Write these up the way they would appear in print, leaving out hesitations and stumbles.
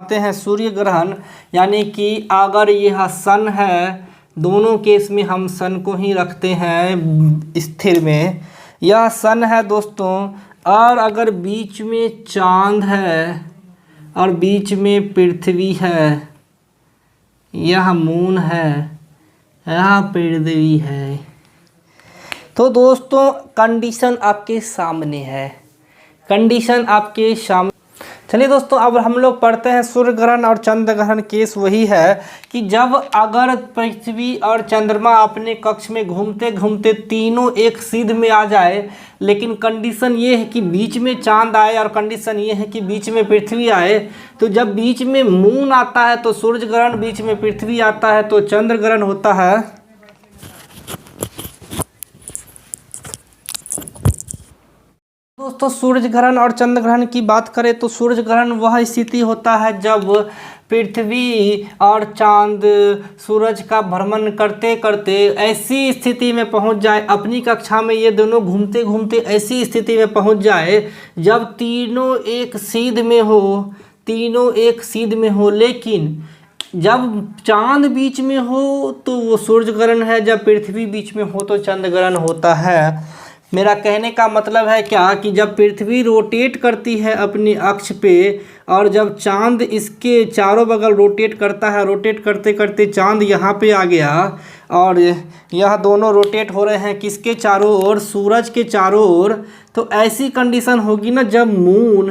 आते हैं सूर्य ग्रहण, यानी कि अगर यह सन है, दोनों केस में हम सन को ही रखते हैं स्थिर में, यह सन है दोस्तों। और अगर बीच में चांद है और बीच में पृथ्वी है, यह मून है, यह पृथ्वी है, तो दोस्तों कंडीशन आपके सामने है, कंडीशन आपके सामने। चलिए दोस्तों, अब हम लोग पढ़ते हैं सूर्य ग्रहण और चंद्र ग्रहण। केस वही है कि जब अगर पृथ्वी और चंद्रमा अपने कक्ष में घूमते घूमते तीनों एक सीध में आ जाए, लेकिन कंडीशन ये है कि बीच में चांद आए और कंडीशन ये है कि बीच में पृथ्वी आए। तो जब बीच में मून आता है तो सूर्य ग्रहण, बीच में पृथ्वी आता है तो चंद्र ग्रहण होता है। दोस्तों सूर्य ग्रहण और चंद्र ग्रहण की बात करें तो सूर्य ग्रहण वह स्थिति होता है जब पृथ्वी और चांद सूरज का भ्रमण करते करते ऐसी स्थिति में पहुंच जाए, अपनी कक्षा में ये दोनों घूमते घूमते ऐसी स्थिति में पहुंच जाए जब तीनों एक सीध में हो, तीनों एक सीध में हो, लेकिन जब चांद बीच में हो तो वो सूर्य ग्रहण है, जब पृथ्वी बीच में हो तो चंद्र ग्रहण होता है। मेरा कहने का मतलब है क्या कि जब पृथ्वी रोटेट करती है अपने अक्ष पे और जब चांद इसके चारों बगल रोटेट करता है, रोटेट करते करते चांद यहाँ पे आ गया और यह दोनों रोटेट हो रहे हैं किसके चारों ओर, सूरज के चारों ओर, तो ऐसी कंडीशन होगी ना जब मून,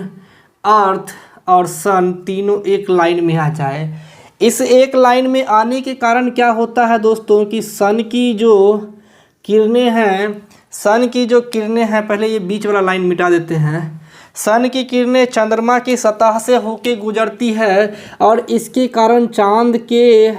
अर्थ और सन तीनों एक लाइन में आ जाए। इस एक लाइन में आने के कारण क्या होता है दोस्तों कि सन की जो किरणें हैं, सन की जो किरणें हैं, पहले ये बीच वाला लाइन मिटा देते हैं। सन की किरणें चंद्रमा की सतह से होके गुजरती है और इसके कारण चांद के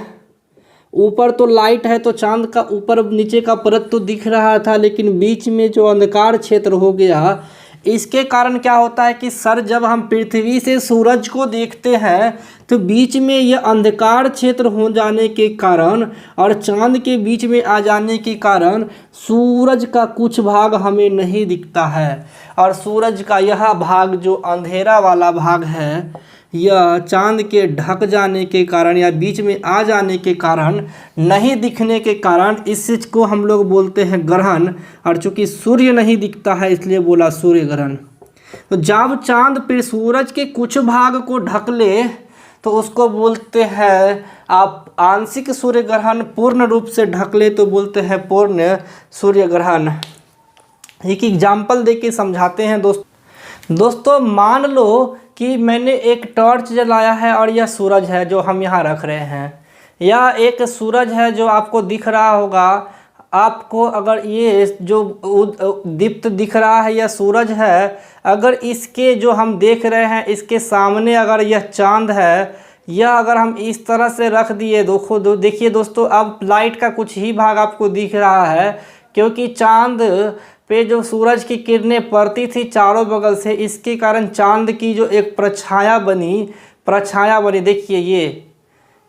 ऊपर तो लाइट है तो चांद का ऊपर नीचे का परत तो दिख रहा था, लेकिन बीच में जो अंधकार क्षेत्र हो गया, इसके कारण क्या होता है कि सर जब हम पृथ्वी से सूरज को देखते हैं तो बीच में यह अंधकार क्षेत्र हो जाने के कारण और चांद के बीच में आ जाने के कारण सूरज का कुछ भाग हमें नहीं दिखता है, और सूरज का यह भाग जो अंधेरा वाला भाग है, यह चांद के ढक जाने के कारण या बीच में आ जाने के कारण, नहीं दिखने के कारण इस चीज को हम लोग बोलते हैं ग्रहण। और चूंकि सूर्य नहीं दिखता है इसलिए बोला सूर्य ग्रहण। तो जब चांद फिर सूरज के कुछ भाग को ढक ले तो उसको बोलते हैं आप आंशिक सूर्य ग्रहण, पूर्ण रूप से ढक ले तो बोलते हैं पूर्ण सूर्य ग्रहण। एक एग्जाम्पल दे के समझाते हैं दोस्तों, मान लो कि मैंने एक टॉर्च जलाया है और यह सूरज है जो हम यहाँ रख रहे हैं, यह एक सूरज है जो आपको दिख रहा होगा। आपको अगर ये जो दीप्त दिख रहा है यह सूरज है, अगर इसके जो हम देख रहे हैं इसके सामने अगर यह चांद है, यह अगर हम इस तरह से रख दिए, देखिए दोस्तों अब लाइट का कुछ ही भाग आपको दिख रहा है, क्योंकि चांद पे जो सूरज की किरणें पड़ती थी चारों बगल से, इसके कारण चांद की जो एक परछाया बनी, देखिए ये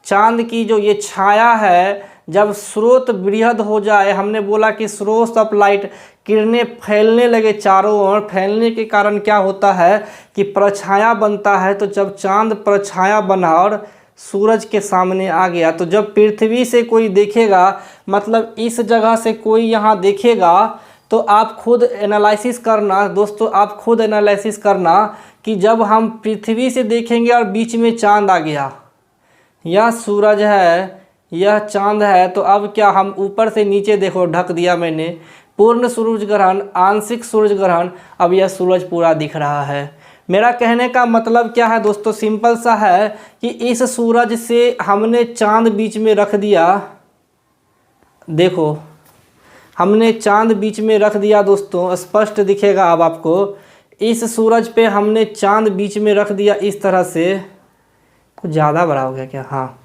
चांद की जो ये छाया है, जब स्रोत बृहद हो जाए, हमने बोला कि सोर्स ऑफ लाइट, किरणें फैलने लगे चारों ओर, फैलने के कारण क्या होता है कि परछाया बनता है। तो जब चांद परछाया बना और सूरज के सामने आ गया, तो जब पृथ्वी से कोई देखेगा, मतलब इस जगह से कोई यहाँ देखेगा, तो आप खुद एनालिसिस करना दोस्तों, आप खुद एनालिसिस करना कि जब हम पृथ्वी से देखेंगे और बीच में चांद आ गया, यह सूरज है, यह चांद है, तो अब क्या हम ऊपर से नीचे देखो ढक दिया मैंने, पूर्ण सूरज ग्रहण, आंशिक सूरज ग्रहण, अब यह सूरज पूरा दिख रहा है। मेरा कहने का मतलब क्या है दोस्तों, सिंपल सा है कि इस सूरज से हमने चांद बीच में रख दिया, देखो हमने चांद बीच में रख दिया दोस्तों, स्पष्ट दिखेगा अब आपको। इस सूरज पे हमने चांद बीच में रख दिया इस तरह से, कुछ ज़्यादा बड़ा हो गया क्या, हाँ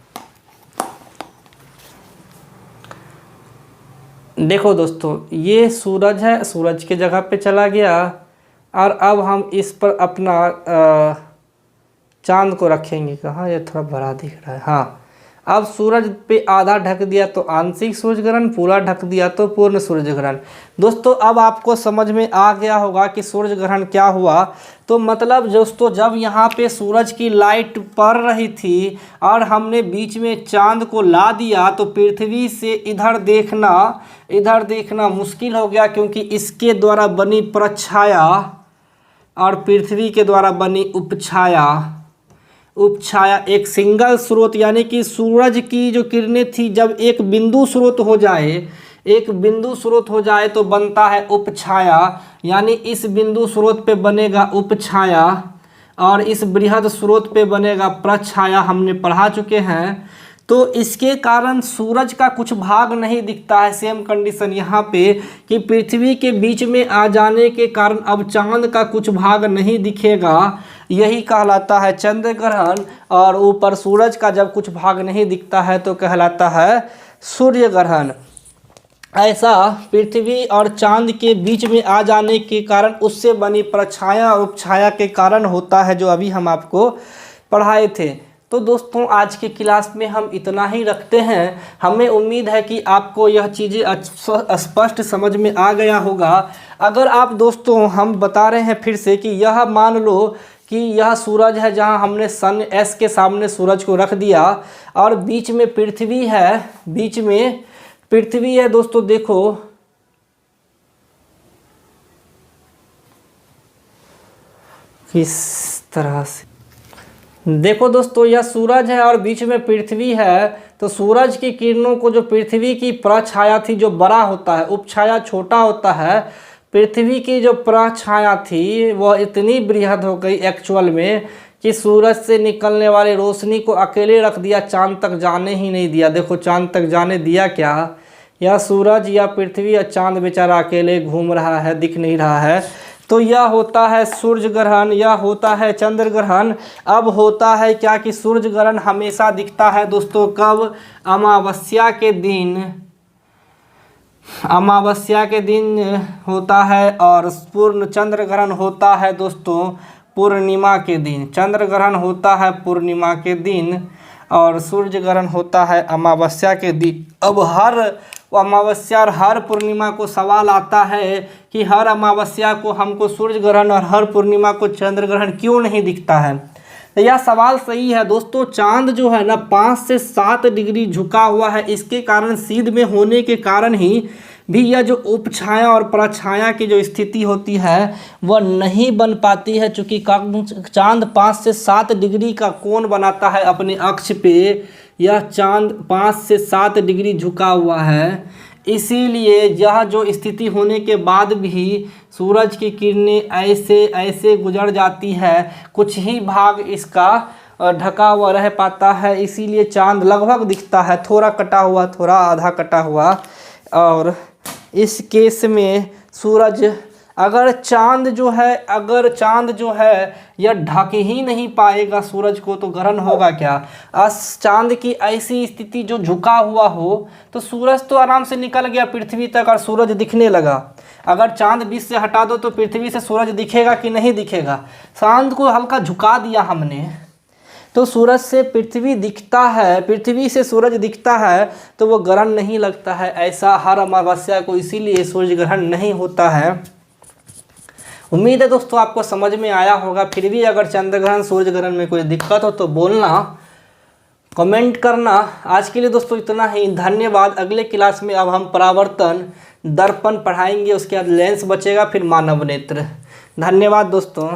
देखो दोस्तों ये सूरज है, सूरज के जगह पे चला गया, और अब हम इस पर अपना चांद को रखेंगे, कहाँ ये थोड़ा बड़ा दिख रहा है, हाँ अब सूरज पे आधा ढक दिया तो आंशिक सूर्य ग्रहण, पूरा ढक दिया तो पूर्ण सूर्य ग्रहण। दोस्तों अब आपको समझ में आ गया होगा कि सूर्य ग्रहण क्या हुआ। तो मतलब दोस्तों जब यहाँ पे सूरज की लाइट पड़ रही थी और हमने बीच में चांद को ला दिया तो पृथ्वी से इधर देखना मुश्किल हो गया, क्योंकि इसके द्वारा बनी प्रछाया और पृथ्वी के द्वारा बनी उपछाया एक सिंगल स्रोत, यानी कि सूरज की जो किरणें थी जब एक बिंदु स्रोत हो जाए तो बनता है उपछाया, यानी इस बिंदु स्रोत पे बनेगा उपछाया और इस बृहद स्रोत पे बनेगा प्रछाया, हमने पढ़ा चुके हैं। तो इसके कारण सूरज का कुछ भाग नहीं दिखता है। सेम कंडीशन यहाँ पे कि पृथ्वी के बीच में आ जाने के कारण अब चांद का कुछ भाग नहीं दिखेगा, यही कहलाता है चंद्र ग्रहण। और ऊपर सूरज का जब कुछ भाग नहीं दिखता है तो कहलाता है सूर्य ग्रहण। ऐसा पृथ्वी और चांद के बीच में आ जाने के कारण उससे बनी प्रछाया और उपछाया के कारण होता है, जो अभी हम आपको पढ़ाए थे। तो दोस्तों आज की क्लास में हम इतना ही रखते हैं। हमें उम्मीद है कि आपको यह चीज़ें स्पष्ट समझ में आ गया होगा। अगर आप दोस्तों हम बता रहे हैं फिर से कि यह मान लो कि यह सूरज है, जहां हमने सन एस के सामने सूरज को रख दिया और बीच में पृथ्वी है, दोस्तों देखो किस तरह से, देखो दोस्तों यह सूरज है और बीच में पृथ्वी है। तो सूरज की किरणों को जो पृथ्वी की प्रछाया थी जो बड़ा होता है, उपछाया छोटा होता है, पृथ्वी की जो प्रछाया थी वह इतनी बृहद हो गई एक्चुअल में कि सूरज से निकलने वाली रोशनी को अकेले रख दिया, चांद तक जाने ही नहीं दिया। देखो चांद तक जाने दिया क्या, या सूरज या पृथ्वी या चांद बेचारा अकेले घूम रहा है, दिख नहीं रहा है। तो यह होता है सूर्य ग्रहण, यह होता है चंद्र ग्रहण। अब होता है क्या कि सूर्य ग्रहण हमेशा दिखता है दोस्तों कब, अमावस्या के दिन होता है। और पूर्ण चंद्र ग्रहण होता है दोस्तों पूर्णिमा के दिन। चंद्र ग्रहण होता है पूर्णिमा के दिन और सूर्य ग्रहण होता है अमावस्या के दिन। अब हर अमावस्या और हर पूर्णिमा को सवाल आता है कि हर अमावस्या को हमको सूर्य ग्रहण और हर पूर्णिमा को चंद्र ग्रहण क्यों नहीं दिखता है। तो यह सवाल सही है दोस्तों। चांद जो है ना 5 से 7 डिग्री झुका हुआ है, इसके कारण सीध में होने के कारण ही भी यह जो उपछाया और प्रछाया की जो स्थिति होती है वह नहीं बन पाती है, चूँकि चांद 5 से 7 डिग्री का कोण बनाता है अपने अक्ष पे। यह चांद 5 से 7 डिग्री झुका हुआ है, इसीलिए यह जो स्थिति होने के बाद भी सूरज की किरणें ऐसे गुजर जाती है, कुछ ही भाग इसका ढका हुआ रह पाता है, इसीलिए चांद लगभग दिखता है, थोड़ा कटा हुआ, थोड़ा आधा कटा हुआ। और इस केस में सूरज अगर चांद जो है यह ढक ही नहीं पाएगा सूरज को तो ग्रहण होगा क्या। चांद की ऐसी स्थिति जो झुका हुआ हो तो सूरज तो आराम से निकल गया पृथ्वी तक और सूरज दिखने लगा। अगर चांद बीच से हटा दो तो पृथ्वी से सूरज दिखेगा कि नहीं दिखेगा। चांद को हल्का झुका दिया हमने तो सूरज से पृथ्वी दिखता है, पृथ्वी से सूरज दिखता है तो वो ग्रहण नहीं लगता है। ऐसा हर अमावस्या को इसीलिए सूर्य ग्रहण नहीं होता है। उम्मीद है दोस्तों आपको समझ में आया होगा। फिर भी अगर चंद्र ग्रहण सूर्य ग्रहण में कोई दिक्कत हो तो बोलना, कमेंट करना। आज के लिए दोस्तों इतना ही, धन्यवाद। अगले क्लास में अब हम परावर्तन दर्पण पढ़ाएंगे, उसके बाद लेंस बचेगा, फिर मानव नेत्र। धन्यवाद दोस्तों।